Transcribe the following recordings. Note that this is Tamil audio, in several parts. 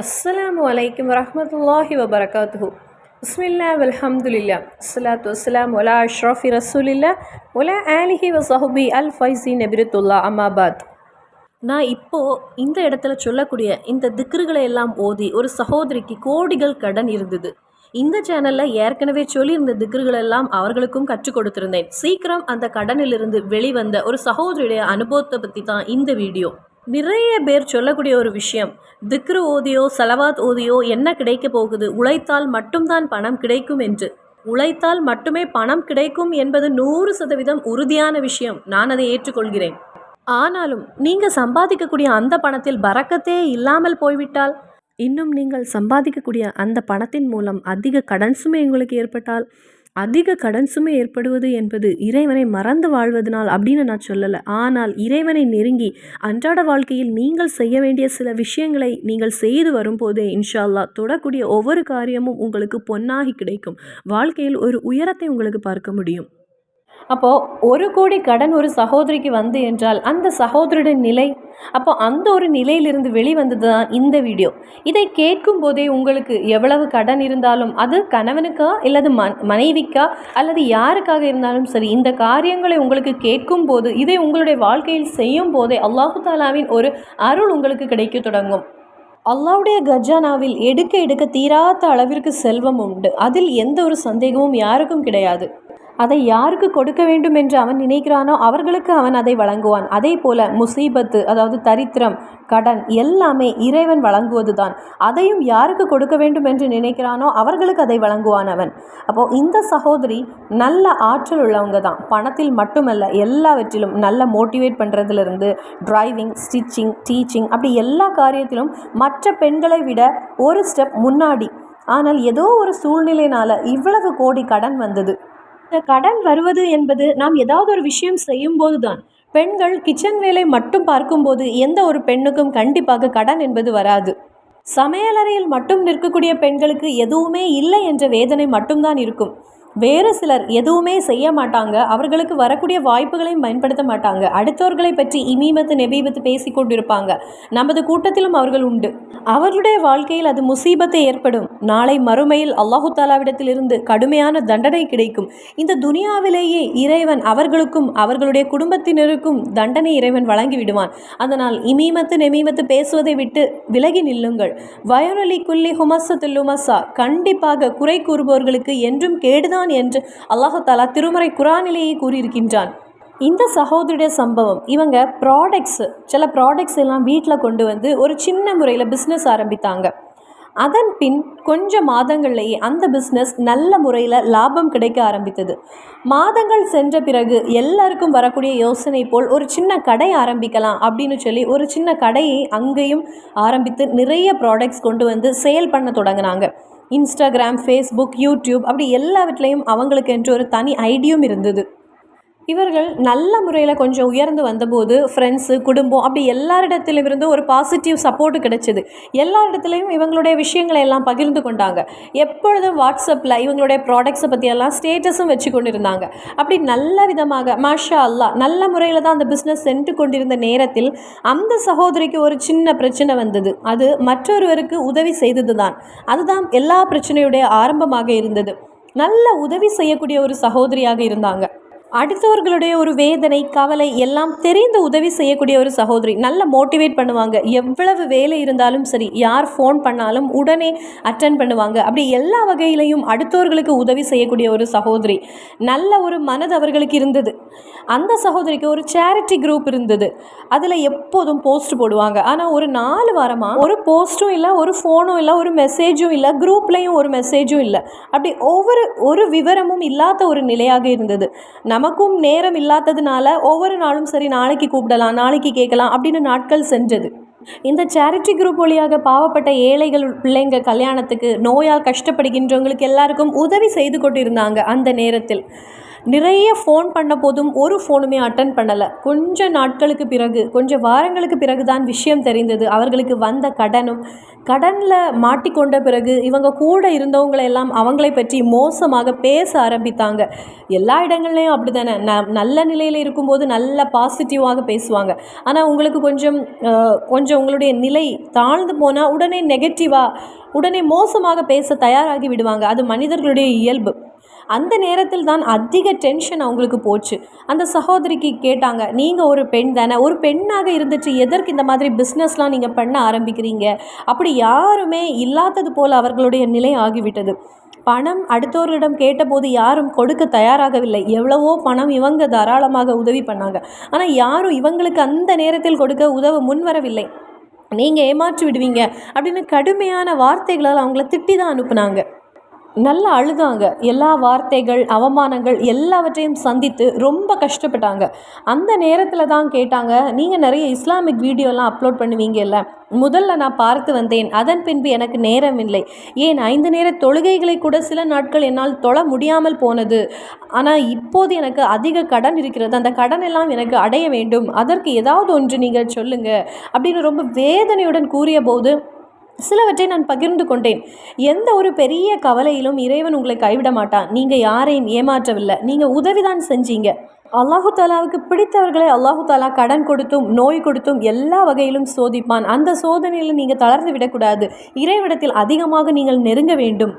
அஸ்ஸலாமு அலைக்கும் வரஹ்மத்துல்லாஹி வபரகாத்துஹு. பிஸ்மில்லா வல்ஹம்துலில்லா அஸ்ஸலாத்து வஸ்ஸலாமு அலா அஷ்ரஃபி ரசூலில்லா வலா ஆலிஹி வஸஹ்பி அல் ஃபைஸி நபிரத்துல்லா அம்மாபாத். நான் இப்போது இந்த இடத்துல சொல்லக்கூடிய இந்த திக்ருகளை எல்லாம் ஓதி ஒரு சகோதரிக்கு கோடிகள் கடன் இருந்தது. இந்த சேனலில் ஏற்கனவே சொல்லியிருந்த திக்ருகள் எல்லாம் அவர்களுக்கும் கற்றுக் கொடுத்திருந்தேன். சீக்கிரம் அந்த கடனிலிருந்து வெளிவந்த ஒரு சகோதரியுடைய அனுபவத்தை பற்றி தான் இந்த வீடியோ. நிறைய பேர் சொல்லக்கூடிய ஒரு விஷயம், திக்ரு ஓதியோ சலவாத் ஓதியோ என்ன கிடைக்க போகுது, உழைத்தால் மட்டும்தான் பணம் கிடைக்கும் என்று. உழைத்தால் மட்டுமே பணம் கிடைக்கும் என்பது 100% உறுதியான விஷயம். நான் அதை ஏற்றுக்கொள்கிறேன். ஆனாலும் நீங்கள் சம்பாதிக்கக்கூடிய அந்த பணத்தில் பரக்கத்தே இல்லாமல் போய்விட்டால், இன்னும் நீங்கள் சம்பாதிக்கக்கூடிய அந்த பணத்தின் மூலம் அதிக கடன் சுமை உங்களுக்கு ஏற்பட்டால், அதிக கடன் சுமை ஏற்படுவது என்பது இறைவனை மறந்து வாழ்வதனால் அப்படின்னு நான் சொல்லலை. ஆனால் இறைவனை நெருங்கி அன்றாட வாழ்க்கையில் நீங்கள் செய்ய வேண்டிய சில விஷயங்களை நீங்கள் செய்து வரும்போதே இன்ஷா அல்லாஹ் தொடக்கூடிய ஒவ்வொரு காரியமும் உங்களுக்கு பொன்னாகி கிடைக்கும். வாழ்க்கையில் ஒரு உயரத்தை உங்களுக்கு பார்க்க முடியும். அப்போது 1,00,00,000 கடன் ஒரு சகோதரிக்கு வந்து என்றால் அந்த சகோதரியுடைய நிலை, அப்போ அந்த ஒரு நிலையிலிருந்து வெளிவந்தது தான் இந்த வீடியோ. இதை கேட்கும் போதே உங்களுக்கு எவ்வளவு கடன் இருந்தாலும் அது கணவனுக்கா இல்லது மனைவிக்கா அல்லது யாருக்காக இருந்தாலும் சரி, இந்த காரியங்களை உங்களுக்கு கேட்கும் போது இதை உங்களுடைய வாழ்க்கையில் செய்யும் போதே அல்லாஹு தாலாவின் ஒரு அருள் உங்களுக்கு கிடைக்க தொடங்கும். அல்லாஹ்வுடைய கஜானாவில் எடுக்க எடுக்க தீராத அளவிற்கு செல்வம் உண்டு. அதில் எந்த ஒரு சந்தேகமும் யாருக்கும் கிடையாது. அதை யாருக்கு கொடுக்க வேண்டும் என்று அவன் நினைக்கிறானோ அவர்களுக்கு அவன் அதை வழங்குவான். அதே போல முசீபத்து, அதாவது தரித்திரம், கடன் எல்லாமே இறைவன் வழங்குவது தான். அதையும் யாருக்கு கொடுக்க வேண்டும் என்று நினைக்கிறானோ அவர்களுக்கு அதை வழங்குவான் அவன். அப்போது இந்த சகோதரி நல்ல ஆற்றல் உள்ளவங்க தான். பணத்தில் மட்டுமல்ல, எல்லாவற்றிலும் நல்ல மோட்டிவேட் பண்ணுறதுலேருந்து டிரைவிங், ஸ்டிச்சிங், டீச்சிங், அப்படி எல்லா காரியத்திலும் மற்ற பெண்களை விட ஒரு ஸ்டெப் முன்னாடி. ஆனால் ஏதோ ஒரு சூழ்நிலையினால் இவ்வளவு கோடி கடன் வந்தது. இந்த கடன் வருவது என்பது நாம் ஏதாவது ஒரு விஷயம் செய்யும்போது தான். பெண்கள் கிச்சன் வேலை மட்டும் பார்க்கும்போது எந்த ஒரு பெண்ணுக்கும் கண்டிப்பாக கடன் என்பது வராது. சமையலறையில் மட்டும் நிற்கக்கூடிய பெண்களுக்கு எதுவுமே இல்லை என்ற வேதனை மட்டும்தான் இருக்கும். வேறு சிலர் எதுவுமே செய்ய மாட்டாங்க, அவர்களுக்கு வரக்கூடிய வாய்ப்புகளையும் பயன்படுத்த மாட்டாங்க. அடுத்தவர்களை பற்றி இமீமத்து நெபீபத்து பேசி கொண்டிருப்பாங்க. நமது கூட்டத்திலும் அவர்கள் உண்டு. அவர்களுடைய வாழ்க்கையில் அது முசீபத்தை ஏற்படும். நாளை மறுமையில் அல்லாஹு தாலாவிடத்திலிருந்து கடுமையான தண்டனை கிடைக்கும். இந்த துனியாவிலேயே இறைவன் அவர்களுக்கும் அவர்களுடைய குடும்பத்தினருக்கும் தண்டனை இறைவன் வழங்கி விடுவான். அதனால் இமீமத்து நெமீமத்து பேசுவதை விட்டு விலகி நில்லுங்கள். வயனொலி குல்லி ஹுமசத்துல்லுமசா, கண்டிப்பாக குறை கூறுபவர்களுக்கு என்றும் கேடுதான் என்று அல்லாஹு தாலா திருமறை குரானிலேயே கூறியிருக்கின்றான். இந்த சகோதரியுடைய சம்பவம், இவங்க சில ப்ராடக்ட்ஸ் எல்லாம் வீட்டில் கொண்டு வந்து ஒரு சின்ன முறையில் பிஸ்னஸ் ஆரம்பித்தாங்க. அதன் பின் கொஞ்சம் மாதங்கள்லேயே அந்த பிஸ்னஸ் நல்ல முறையில் லாபம் கிடைக்க ஆரம்பித்தது. மாதங்கள் சென்ற பிறகு எல்லாருக்கும் வரக்கூடிய யோசனை போல் ஒரு சின்ன கடை ஆரம்பிக்கலாம் அப்படின்னு சொல்லி ஒரு சின்ன கடையை அங்கேயும் ஆரம்பித்து நிறைய ப்ராடக்ட்ஸ் கொண்டு வந்து சேல் பண்ண தொடங்கினாங்க. இன்ஸ்டாகிராம், ஃபேஸ்புக், யூடியூப், அப்படி எல்லாவற்றிலையும் அவங்களுக்கு என்று ஒரு தனி ஐடியும் இருந்தது. இவர்கள் நல்ல முறையில் கொஞ்சம் உயர்ந்து வந்தபோது ஃப்ரெண்ட்ஸு, குடும்பம், அப்படி எல்லாரிடத்திலிருந்து ஒரு பாசிட்டிவ் சப்போர்ட்டு கிடைச்சிது. எல்லாரிடத்துலையும் இவங்களுடைய விஷயங்களை எல்லாம் பகிர்ந்து கொண்டாங்க. எப்பொழுதும் வாட்ஸ்அப்பில் இவங்களுடைய ப்ராடக்ட்ஸை பற்றியெல்லாம் ஸ்டேட்டஸும் வச்சு கொண்டு இருந்தாங்க. அப்படி நல்ல விதமாக மாஷா அல்லாஹ் நல்ல முறையில் தான் அந்த பிஸ்னஸ் சென்று கொண்டிருந்த நேரத்தில் அந்த சகோதரிக்கு ஒரு சின்ன பிரச்சனை வந்தது. அது மற்றொருவருக்கு உதவி செய்தது தான். அதுதான் எல்லா பிரச்சனையுடைய ஆரம்பமாக இருந்தது. நல்ல உதவி செய்யக்கூடிய ஒரு சகோதரியாக இருந்தாங்க. அடுத்தவர்களுடைய ஒரு வேதனை, கவலை எல்லாம் தெரிந்து உதவி செய்யக்கூடிய ஒரு சகோதரி. நல்ல மோட்டிவேட் பண்ணுவாங்க. எவ்வளவு வேலை இருந்தாலும் சரி, யார் ஃபோன் பண்ணாலும் உடனே அட்டன் பண்ணுவாங்க. அப்படி எல்லா வகையிலையும் அடுத்தவர்களுக்கு உதவி செய்யக்கூடிய ஒரு சகோதரி. நல்ல ஒரு மனது அவர்களுக்கு இருந்தது. அந்த சகோதரிக்கு ஒரு சேரிட்டி குரூப் இருந்தது. அதில் எப்போதும் போஸ்ட் போடுவாங்க. ஆனால் ஒரு 4 வாரமாக ஒரு போஸ்ட்டும் இல்லை, ஒரு ஃபோனும் இல்லை, ஒரு மெசேஜும் இல்லை, குரூப்லேயும் ஒரு மெசேஜும் இல்லை. அப்படி ஒரு விவரமும் இல்லாத ஒரு நிலையாக இருந்தது. நமக்கும் நேரம் இல்லாததுனால ஒவ்வொரு நாளும் சரி, நாளைக்கு கூப்பிடலாம், நாளைக்கு கேட்கலாம் அப்படின்னு நாட்கள் சென்றது. இந்த சேரிட்டி குரூப் வழியாக பாவப்பட்ட ஏழைகள் பிள்ளைங்க கல்யாணத்துக்கு, நோயால் கஷ்டப்படுகின்றவங்களுக்கு எல்லாருக்கும் உதவி செய்து கொண்டிருந்தாங்க. அந்த நேரத்தில் நிறைய ஃபோன் பண்ண போதும் ஒரு ஃபோனுமே அட்டன் பண்ணலை. கொஞ்ச நாட்களுக்கு பிறகு, கொஞ்சம் வாரங்களுக்கு பிறகு தான் விஷயம் தெரிந்தது. அவர்களுக்கு வந்த கடனில் மாட்டிக்கொண்ட பிறகு இவங்க கூட இருந்தவங்களை எல்லாம் அவங்களை பற்றி மோசமாக பேச ஆரம்பித்தாங்க. எல்லா இடங்கள்லையும் அப்படி தானே, நல்ல நிலையில் இருக்கும்போது நல்ல பாசிட்டிவாக பேசுவாங்க. ஆனால் உங்களுக்கு கொஞ்சம் உங்களுடைய நிலை தாழ்ந்து போனால் உடனே நெகட்டிவாக, உடனே மோசமாக பேச தயாராகி விடுவாங்க. அது மனிதர்களுடைய இயல்பு. அந்த நேரத்தில் தான் அதிக டென்ஷன் அவங்களுக்கு போச்சு. அந்த சகோதரிக்கு கேட்டாங்க, நீங்கள் ஒரு பெண் தானே, ஒரு பெண்ணாக இருந்துச்சு எதற்கு இந்த மாதிரி பிஸ்னஸ்லாம் நீங்கள் பண்ண ஆரம்பிக்கிறீங்க? அப்படி யாருமே இல்லாதது போல் அவர்களுடைய நிலை ஆகிவிட்டது. பணம் அடுத்தவர்களிடம் கேட்டபோது யாரும் கொடுக்க தயாராகவில்லை. எவ்வளவோ பணம் இவங்க தாராளமாக உதவி பண்ணாங்க. ஆனால் யாரும் இவங்களுக்கு அந்த நேரத்தில் கொடுக்க உதவ முன்வரவில்லை. நீங்கள் ஏமாற்றி விடுவீங்க அப்படின்னு கடுமையான வார்த்தைகளால் அவங்கள திட்டி தான் அனுப்புனாங்க. நல்லா அழுதாங்க. எல்லா வார்த்தைகள், அவமானங்கள் எல்லாவற்றையும் சந்தித்து ரொம்ப கஷ்டப்பட்டாங்க. அந்த நேரத்தில் தான் கேட்டாங்க, நீங்கள் நிறைய இஸ்லாமிக் வீடியோலாம் அப்லோட் பண்ணுவீங்கல்ல, முதல்ல நான் பார்த்து வந்தேன். அதன் பின்பு எனக்கு நேரம் இல்லை. ஏன் 5 நேர தொழுகைகளை கூட சில நாட்கள் என்னால் தொழ முடியாமல் போனது. ஆனால் இப்போது எனக்கு அதிக கடன் இருக்கிறது. அந்த கடன் எல்லாம் எனக்கு அடைய வேண்டும். அதற்கு ஏதாவது ஒன்று நீங்கள் சொல்லுங்கள் அப்படின்னு ரொம்ப வேதனையுடன் கூறிய போது சிலவற்றை நான் பகிர்ந்து கொண்டேன். எந்த ஒரு பெரிய கவலையிலும் இறைவன் உங்களை கைவிட மாட்டான். நீங்கள் யாரையும் ஏமாற்றவில்லை, நீங்கள் உதவிதான் செஞ்சீங்க. அல்லாஹு தாலாவுக்கு பிடித்தவர்களை அல்லாஹு தாலா கடன் கொடுத்தும் நோய் கொடுத்தும் எல்லா வகையிலும் சோதிப்பான். அந்த சோதனையில் நீங்கள் தளர்ந்து விடக்கூடாது. இறைவிடத்தில் அதிகமாக நீங்கள் நெருங்க வேண்டும்.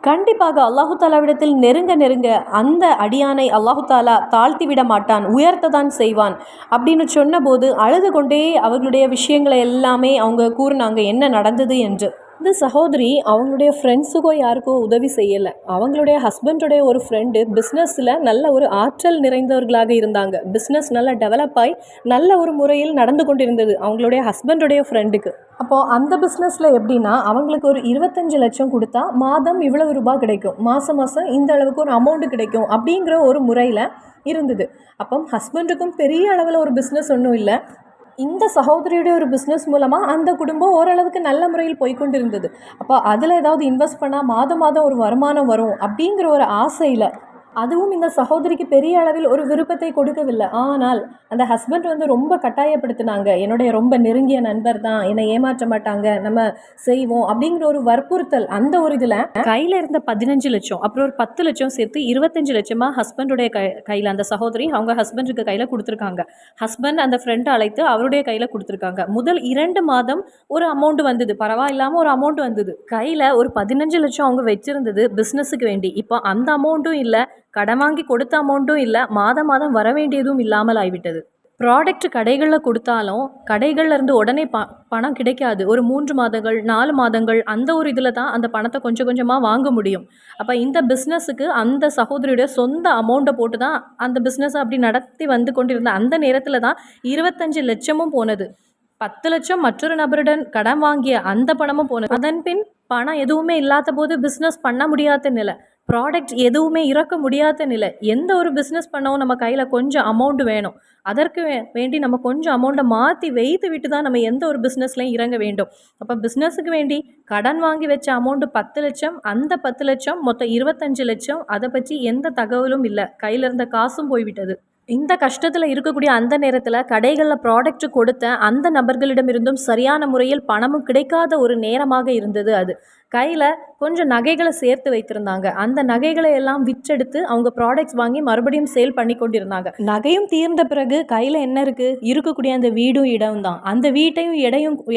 கண்டிப்பாக அல்லாஹு தாலாவிடத்தில் நெருங்க அந்த அடியானை அல்லாஹு தாலா தாழ்த்தி விட மாட்டான், உயர்த்ததான் செய்வான் அப்படின்னு சொன்னபோது அழுது கொண்டே அவர்களுடைய விஷயங்களை எல்லாமே அவங்க கூறினாங்க என்ன நடந்தது என்று. இந்த சகோதரி அவங்களுடைய ஃப்ரெண்ட்ஸுக்கோ யாருக்கோ உதவி செய்யலை. அவங்களுடைய ஹஸ்பண்டுடைய ஒரு ஃப்ரெண்டு பிஸ்னஸில் நல்ல ஒரு ஆற்றல் நிறைந்தவர்களாக இருந்தாங்க. பிஸ்னஸ் நல்லா டெவலப் ஆகி நல்ல ஒரு முறையில் நடந்து கொண்டிருந்தது அவங்களுடைய ஹஸ்பண்டுடைய ஃப்ரெண்டுக்கு. அப்போது அந்த பிஸ்னஸில் எப்படின்னா, அவங்களுக்கு ஒரு 25 லட்சம் கொடுத்தா மாதம் இவ்வளவு ரூபாய் கிடைக்கும், மாதம் இந்த அளவுக்கு ஒரு அமௌண்ட்டு கிடைக்கும் அப்படிங்கிற ஒரு முறையில் இருந்தது. அப்போ ஹஸ்பண்டுக்கும் பெரிய அளவில் ஒரு பிஸ்னஸ் ஒன்றும் இல்லை. இந்த சகோதரியுடைய ஒரு பிஸ்னஸ் மூலமாக அந்த குடும்பம் ஓரளவுக்கு நல்ல முறையில் போய்கொண்டிருந்தது. அப்போ அதில் ஏதாவது இன்வெஸ்ட் பண்ணால் மாதம் ஒரு வருமானம் வரும் அப்படிங்கிற ஒரு ஆசையில், அதுவும் இந்த சகோதரிக்கு பெரிய அளவில் ஒரு விருப்பத்தை கொடுக்கவில்லை. ஆனால் அந்த ஹஸ்பண்ட் ரொம்ப கட்டாயப்படுத்தினாங்க. என்னுடைய ரொம்ப நெருங்கிய நண்பர் தான், என்னை ஏமாற்ற மாட்டாங்க, நம்ம செய்வோம் அப்படிங்கிற ஒரு வற்புறுத்தல். அந்த ஒரு இதில் கையில் இருந்த 15 லட்சம் அப்புறம் ஒரு 10 லட்சம் சேர்த்து 25 லட்சமாக ஹஸ்பண்டுடைய கையில், அந்த சகோதரி அவங்க ஹஸ்பண்டுக்கு கையில் கொடுத்துருக்காங்க. ஹஸ்பண்ட் அந்த ஃப்ரெண்டை அழைத்து அவருடைய கையில் கொடுத்துருக்காங்க. முதல் 2 மாதம் ஒரு அமௌண்ட் வந்தது, பரவாயில்லாமல் ஒரு அமௌண்ட் வந்தது. கையில் ஒரு 15 லட்சம் அவங்க வச்சுருந்தது பிஸ்னஸுக்கு வேண்டி. இப்போ அந்த அமௌண்ட்டும் இல்லை, கடன் வாங்கி கொடுத்த அமௌண்ட்டும் இல்லை, மாதம் வர வேண்டியதும் இல்லாமல் ஆகிவிட்டது. ப்ராடக்ட் கடைகளில் கொடுத்தாலும் கடைகளில் இருந்து உடனே பணம் கிடைக்காது. ஒரு 3 மாதங்கள் 4 மாதங்கள் அந்த ஒரு இதில் தான் அந்த பணத்தை கொஞ்சம் கொஞ்சமாக வாங்க முடியும். அப்போ இந்த பிஸ்னஸுக்கு அந்த சகோதரியுடைய சொந்த அமௌண்ட்டை போட்டு தான் அந்த பிஸ்னஸை அப்படி நடத்தி வந்து கொண்டிருந்த அந்த நேரத்தில் தான் 25 லட்சமும் போனது. 10 லட்சம் மற்றொரு நபருடன் கடன் வாங்கிய அந்த பணமும் போனது. அதன் பின் பணம் எதுவுமே இல்லாத போது பிஸ்னஸ் பண்ண முடியாத நிலை, ப்ராடக்ட் எதுவுமே இறக்க முடியாத நிலை. எந்த ஒரு பிஸ்னஸ் பண்ணவும் நம்ம கையில் கொஞ்சம் அமௌண்ட் வேணும். அதற்கு வேண்டி நம்ம கொஞ்சம் அமௌண்ட்டை மாற்றி வைத்து விட்டு தான் நம்ம எந்த ஒரு பிஸ்னஸ்லையும் இறங்க வேண்டும். அப்போ பிஸ்னஸுக்கு வேண்டி கடன் வாங்கி வச்ச அமௌண்ட்டு 10 லட்சம், அந்த 10 லட்சம் மொத்தம் 25 லட்சம். அதை பற்றி எந்த தகவலும் இல்லை, கையில் இருந்த காசும் போய்விட்டது. இந்த கஷ்டத்தில் இருக்கக்கூடிய அந்த நேரத்தில் கடைகளில் ப்ராடக்ட் கொடுத்த அந்த நபர்களிடமிருந்தும் சரியான முறையில் பணமும் கிடைக்காத ஒரு நேரமாக இருந்தது அது. கையில் கொஞ்சம் நகைகளை சேர்த்து வைத்திருந்தாங்க. அந்த நகைகளை எல்லாம் விற்றெடுத்து அவங்க ப்ராடக்ட்ஸ் வாங்கி மறுபடியும் சேல் பண்ணி கொண்டிருந்தாங்க. நகையும் தீர்ந்த பிறகு கையில் என்ன இருக்குது, இருக்கக்கூடிய அந்த வீடும் இடம் தான். அந்த வீட்டையும்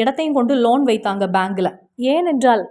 இடத்தையும் கொண்டு லோன் வைத்தாங்க பேங்கில். ஏனென்றால்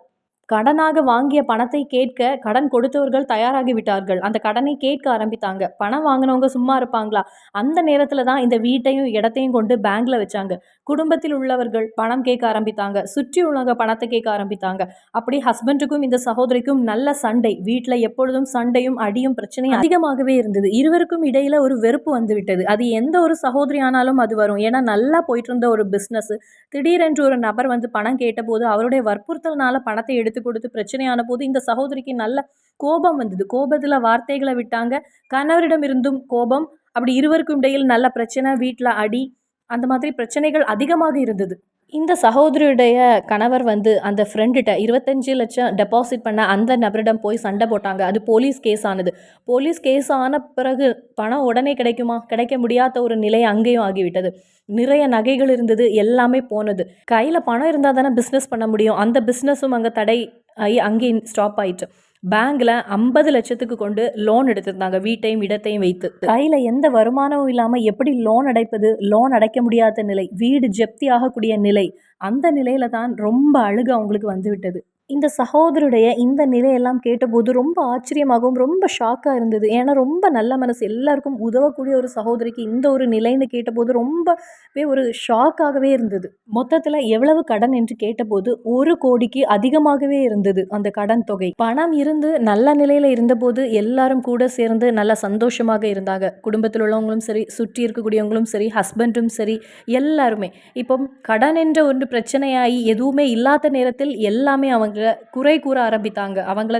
கடனாக வாங்கிய பணத்தை கேட்க கடன் கொடுத்தவர்கள் தயாராகி விட்டார்கள். அந்த கடனை கேட்க ஆரம்பித்தாங்க. பணம் வாங்கினவங்க சும்மா இருப்பாங்களா? அந்த நேரத்தில் தான் இந்த வீட்டையும் இடத்தையும் கொண்டு பேங்க்ல வச்சாங்க. குடும்பத்தில் உள்ளவர்கள் பணம் கேட்க ஆரம்பித்தாங்க, சுற்றி உள்ளவங்க பணத்தை கேட்க ஆரம்பித்தாங்க. அப்படி ஹஸ்பண்டுக்கும் இந்த சகோதரிக்கும் நல்ல சண்டை. வீட்டில் எப்பொழுதும் சண்டையும் அடியும் பிரச்சனையும் அதிகமாகவே இருந்தது. இருவருக்கும் இடையில ஒரு வெறுப்பு வந்து விட்டது. அது எந்த ஒரு சகோதரி ஆனாலும் அது வரும். ஏன்னா நல்லா போயிட்டு இருந்த ஒரு பிஸ்னஸ் திடீரென்று ஒரு நபர் வந்து பணம் கேட்டபோது அவருடைய வற்புறுத்தல்னால பணத்தை எடுத்து கொடுத்து பிரச்சனையான போது இந்த சகோதரிக்கு நல்ல கோபம் வந்தது. கோபத்தில் வார்த்தைகளை விட்டாங்க. கணவரிடம் இருந்தும் கோபம். அப்படி இருவருக்கும் இடையில் நல்ல பிரச்சனை, வீட்டில் அடி, அந்த மாதிரி பிரச்சனைகள் அதிகமாக இருந்தது. இந்த சகோதரியுடைய கணவர் வந்து அந்த ஃப்ரெண்டுட்ட 25 லட்சம் டெபாசிட் பண்ண அந்த நபரிடம் போய் சண்டை போட்டாங்க. அது போலீஸ் கேஸ் ஆனது. போலீஸ் கேஸ் ஆன பிறகு பணம் உடனே கிடைக்குமா? கிடைக்க முடியாத ஒரு நிலை அங்கேயும் ஆகிவிட்டது. நிறைய நகைகள் இருந்தது. எல்லாமே போனது. கையில பணம் இருந்தா தானே பிசினஸ் பண்ண முடியும். அந்த பிசினஸும் அங்க தடை ஆயி அங்கேயே ஸ்டாப் ஆயிட்டு. பேங்க்ல 50 லட்சத்துக்கு கொண்டு லோன் எடுத்திருந்தாங்க. வீட்டையும் இடத்தையும் வைத்து. கையில எந்த வருமானமும் இல்லாம எப்படி லோன் அடைப்பது? லோன் அடைக்க முடியாத நிலை. வீடு ஜப்தி ஆகக்கூடிய நிலை. அந்த நிலையில தான் ரொம்ப அழுகை அவங்களுக்கு வந்துவிட்டது. இந்த சகோதரியுடைய இந்த நிலையெல்லாம் கேட்டபோது ரொம்ப ஆச்சரியமாகவும், ரொம்ப ஷாக்கா இருந்தது. ஏன்னா ரொம்ப நல்ல மனசு. எல்லாருக்கும் உதவக்கூடிய ஒரு சகோதரிக்கு இந்த ஒரு நிலைன்னு கேட்டபோது ரொம்பவே ஒரு ஷாக்காகவே இருந்தது. மொத்தத்துல எவ்வளவு கடன் என்று கேட்டபோது 1 கோடிக்கு அதிகமாகவே இருந்தது அந்த கடன் தொகை. பணம் இருந்து நல்ல நிலையில இருந்தபோது எல்லாரும் கூட சேர்ந்து நல்லா சந்தோஷமாக இருந்தாங்க. குடும்பத்தில் உள்ளவங்களும் சரி, சுற்றி இருக்கக்கூடியவங்களும் சரி, ஹஸ்பண்டும் சரி, எல்லாருமே. இப்போ கடன் என்ற ஒன்று பிரச்சனையாகி எதுவுமே இல்லாத நேரத்தில் எல்லாமே அவங்க குறை கூற ஆரம்பித்தாங்க. அவங்கள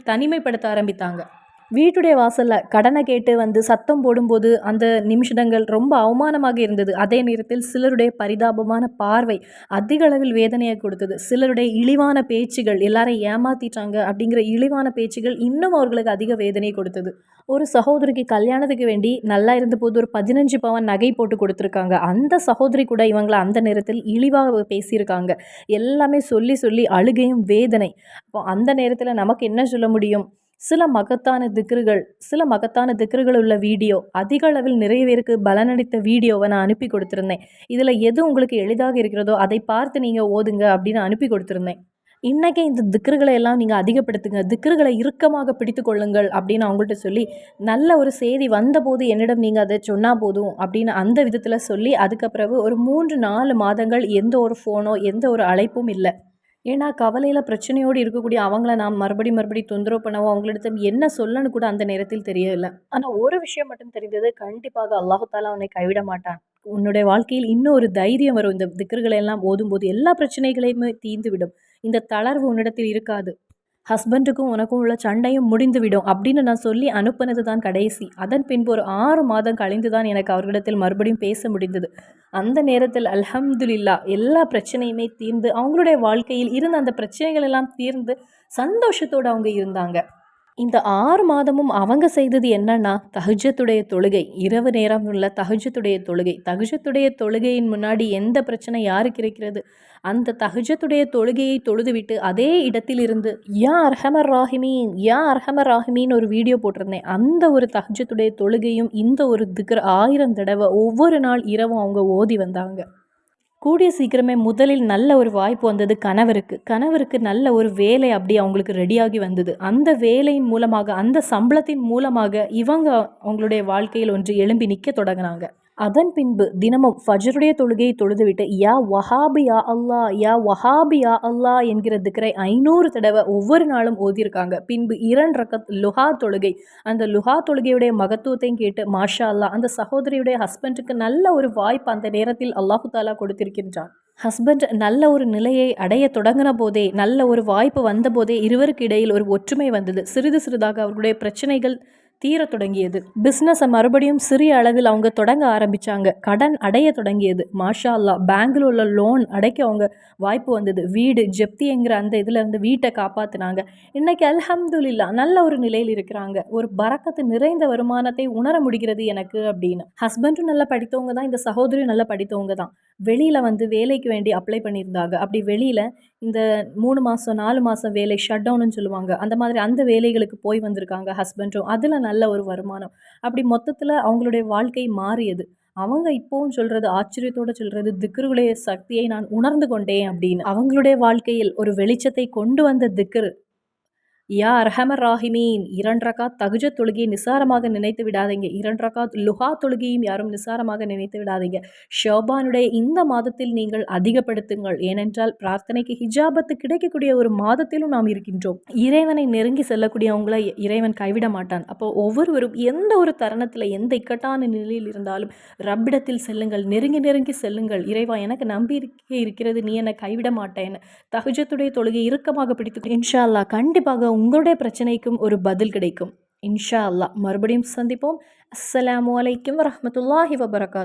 தனிமைப்படுத்த ஆரம்பித்தாங்க. வீட்டுடைய வாசல்ல கடனை கேட்டு வந்து சத்தம் போடும்போது அந்த நிமிஷங்கள் ரொம்ப அவமானமாக இருந்தது. அதே நேரத்தில் சிலருடைய பரிதாபமான பார்வை அதிக அளவில் வேதனையை கொடுத்தது. சிலருடைய இழிவான பேச்சுகள், எல்லாரையும் ஏமாத்திட்டாங்க அப்படிங்கிற இழிவான பேச்சுகள் இன்னும் அவர்களுக்கு அதிக வேதனையை கொடுத்தது. ஒரு சகோதரிக்கு கல்யாணத்துக்கு வேண்டி நல்லா இருந்தபோது ஒரு 15 பவன் நகை போட்டு கொடுத்துருக்காங்க. அந்த சகோதரி கூட இவங்கள அந்த நேரத்தில் இழிவாக பேசியிருக்காங்க. எல்லாமே சொல்லி சொல்லி அழுகையும் வேதனை. அப்போ அந்த நேரத்தில் நமக்கு என்ன சொல்ல முடியும்? சில மகத்தான திக்ருகள் உள்ள வீடியோ அதிக அளவில் நிறைய பேருக்கு பலனளித்த வீடியோவை நான் அனுப்பி கொடுத்துருந்தேன். இதில் எது உங்களுக்கு எளிதாக இருக்கிறதோ அதை பார்த்து நீங்கள் ஓதுங்க அப்படின்னு அனுப்பி கொடுத்துருந்தேன். இன்றைக்கே இந்த திக்ருகளை எல்லாம் நீங்கள் அதிகப்படுத்துங்க, திக்ருகளை இறுக்கமாக பிடித்து கொள்ளுங்கள் அப்படின்னு அவங்கள்ட்ட சொல்லி, நல்ல ஒரு செய்தி வந்தபோது என்னிடம் நீங்கள் அதை சொன்னால் போதும் அப்படின்னு அந்த விதத்தில் சொல்லி, அதுக்கப்புறம் ஒரு 3-4 மாதங்கள் எந்த ஒரு ஃபோனோ எந்த ஒரு அழைப்பும் இல்லை. ஏன்னா கவலையில் பிரச்சனையோடு இருக்கக்கூடிய அவங்கள நாம் மறுபடி தொந்தரவு பண்ணவோ அவங்களிடத்தில் என்ன சொல்லன்னு கூட அந்த நேரத்தில் தெரியவில்லை. ஆனால் ஒரு விஷயம் மட்டும் தெரிந்தது, கண்டிப்பாக அல்லாஹு தாலா உன்னை கைவிட மாட்டான். உன்னுடைய வாழ்க்கையில் இன்னும் ஒரு தைரியம் வரும். இந்த திக்ருகளை எல்லாம் ஓதும்போது எல்லா பிரச்சனைகளையுமே தீர்ந்துவிடும். இந்த தளர்வு உன்னிடத்தில் இருக்காது. ஹஸ்பண்டுக்கும் உனக்கும் உள்ள சண்டையும் முடிந்துவிடும் அப்படின்னு நான் சொல்லி அனுப்புனது தான் கடைசி. அதன் பின்பு ஒரு 6 மாதம் கழிந்து தான் எனக்கு அவர்களிடத்தில் மறுபடியும் பேச முடிந்தது. அந்த நேரத்தில் அல்ஹம்துலில்லாஹ் எல்லா பிரச்சனையுமே தீர்ந்து அவங்களுடைய வாழ்க்கையில் இருந்த அந்த பிரச்சனைகள் எல்லாம் தீர்ந்து சந்தோஷத்தோடு அவங்க இருந்தாங்க. இந்த 6 மாதமும் அவங்க செய்தது என்னன்னா, தஹஜ்ஜுடைய தொழுகை. இரவு நேரம் உள்ள தஹஜ்ஜுடைய தொழுகை. தஹஜ்ஜுடைய தொழுகையின் முன்னாடி எந்த பிரச்சனை யாருக்கு இருக்கிறது? அந்த தஹஜ்ஜுடைய தொழுகையை தொழுதுவிட்டு அதே இடத்திலிருந்து யா அர்ஹமர் ராஹிமீன், யா அர்ஹமர் ராஹிமீன் ஒரு வீடியோ போட்டிருந்தேன். அந்த ஒரு தஹஜ்ஜுடைய தொழுகையும் இந்த ஒரு திக்ர் 1000 தடவை ஒவ்வொரு நாள் இரவும் அவங்க ஓதி வந்தாங்க. கூடிய சீக்கிரமே முதலில் நல்ல ஒரு வாய்ப்பு வந்தது கணவருக்கு நல்ல ஒரு வேலை அப்படி அவங்களுக்கு ரெடியாகி வந்தது. அந்த வேலையின் மூலமாக, அந்த சம்பளத்தின் மூலமாக இவங்க அவங்களுடைய வாழ்க்கையில் ஒன்று எழும்பி நிற்க தொடங்கினாங்க. அதன் பின்பு தினமும் ஃபஜ்ருடைய தொழுகையை தொழுதுவிட்டு யா வஹாபி யா அல்லா, யா வஹாபி யா அல்லா என்கிற திக்ரை 500 தடவை ஒவ்வொரு நாளும் ஓதியிருக்காங்க. பின்பு 2 ரக்கத் லுஹா தொழுகை. அந்த லுஹா தொழுகையுடைய மகத்துவத்தையும் கேட்டு மாஷா அல்லா அந்த சகோதரியுடைய ஹஸ்பண்டுக்கு நல்ல ஒரு வாய்ப்பு அந்த நேரத்தில் அல்லாஹு தாலா கொடுத்திருக்கின்றான். ஹஸ்பண்ட் நல்ல ஒரு நிலையை அடைய தொடங்கின போதே, நல்ல ஒரு வாய்ப்பு வந்த போதே இருவருக்கு இடையில் ஒரு ஒற்றுமை வந்தது. சிறிது சிறிதாக அவர்களுடைய பிரச்சனைகள் தீர தொடங்கியது. பிஸ்னஸை மறுபடியும் சிறிய அளவில் அவங்க தொடங்க ஆரம்பித்தாங்க. கடன் அடைய தொடங்கியது. மாஷா அல்லா பேங்கில் உள்ள லோன் அடைக்க அவங்க வாய்ப்பு வந்தது. வீடு ஜப்திங்கிற அந்த இதில் இருந்து வீட்டை காப்பாற்றினாங்க. இன்றைக்கி அல்ஹம்துலில்லாஹ் நல்ல ஒரு நிலையில் இருக்கிறாங்க. ஒரு பரக்கத்து நிறைந்த வருமானத்தை உணர முடிகிறது எனக்கு அப்படின்னு. ஹஸ்பண்டும் நல்லா படித்தவங்க தான், இந்த சகோதரியும் நல்லா படித்தவங்க தான். வெளியில் வந்து வேலைக்கு வேண்டி அப்ளை பண்ணியிருந்தாங்க. அப்படி வெளியில் இந்த 3 மாதம் 4 மாதம் வேலை ஷட் டவுன்னு சொல்லுவாங்க. அந்த மாதிரி அந்த வேலைகளுக்கு போய் வந்திருக்காங்க ஹஸ்பண்டும். அதில் நல்ல ஒரு வருமானம். அப்படி மொத்தத்தில் அவங்களுடைய வாழ்க்கை மாறியது. அவங்க இப்போவும் சொல்கிறது, ஆச்சரியத்தோடு சொல்கிறது, திக்ருடைய சக்தியை நான் உணர்ந்து கொண்டேன் அப்படின்னு. அவங்களுடைய வாழ்க்கையில் ஒரு வெளிச்சத்தை கொண்டு வந்த திக்ரு யா அர்ஹமர் ராஹிமீன். 2 ரக்காத் தஹஜ்ஜுத் தொழுகையை நிசாரமாக நினைத்து விடாதீங்க. 2 ரக்காத் லுஹா தொழுகையும் யாரும் நிசாரமாக நினைத்து விடாதீங்க. ஷோபானுடைய இந்த மாதத்தில் நீங்கள் அதிகப்படுத்துங்கள். ஏனென்றால் பிரார்த்தனைக்கு ஹிஜாபத்து கிடைக்கக்கூடிய ஒரு மாதத்திலும் நாம் இருக்கின்றோம். இறைவனை நெருங்கி செல்லக்கூடியவங்களை இறைவன் கைவிட மாட்டான். அப்போ ஒவ்வொருவரும் எந்த ஒரு தருணத்தில் எந்த இக்கட்டான நிலையில் இருந்தாலும் ரப்பிடத்தில் செல்லுங்கள், நெருங்கி செல்லுங்கள். இறைவா எனக்கு நம்பிக்கை இருக்கிறது, நீ என்னை கைவிட மாட்டேன்னு தஹஜ்ஜுடைய தொழுகை இறுக்கமாக பிடித்து இன்ஷா அல்லாஹ் கண்டிப்பாக உங்களுடைய பிரச்சனைக்கும் ஒரு பதில் கிடைக்கும். இன்ஷா அல்லாஹ். மறுபடியும் சந்திப்போம். அஸ்ஸலாமு அலைக்கும் வரஹ்மத்துல்லாஹி வபரகாத்துஹு.